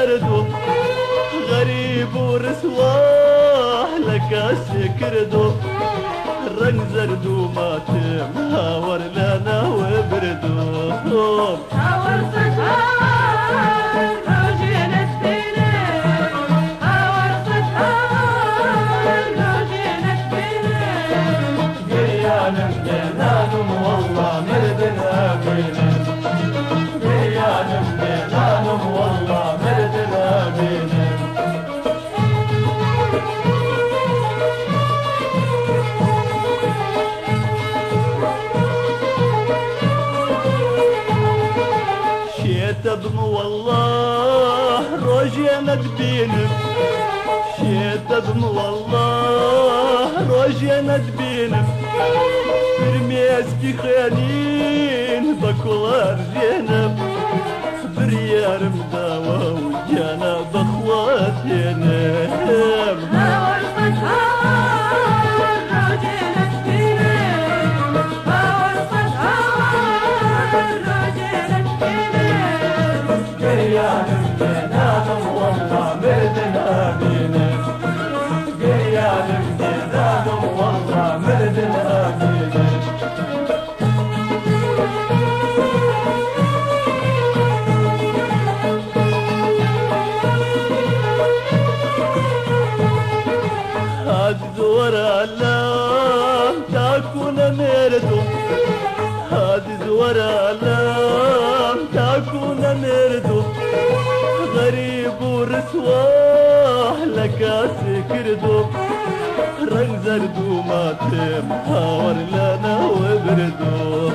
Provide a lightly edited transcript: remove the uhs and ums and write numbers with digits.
مردو غريب ورسواه لك سكردو الرنج زردو ما تم هاور لنا وبردو هاور ستهار روجينا تبيني هاور ستهار روجينا تبيني قريانا مدينانم والله مردنا بينا قريانا مدينانم والله مردنا بينا شيتبم والله روجينا تبينم شيتبم والله روجينا تبينم برميسكي خانين بكولار جنب بريار مداوى وجانا بخواتنا هاور ستهار روجينا تبيني هاور ستهار روجينا تبيني قريان مدينانم والله مردنا بينا قريان مدينانم والله مردنا بينا زور علام تكون مردو هذه زور علام تكون مردو غريب ورسواه لك سكردو رنج زردو ما تم هاور لنا وبردو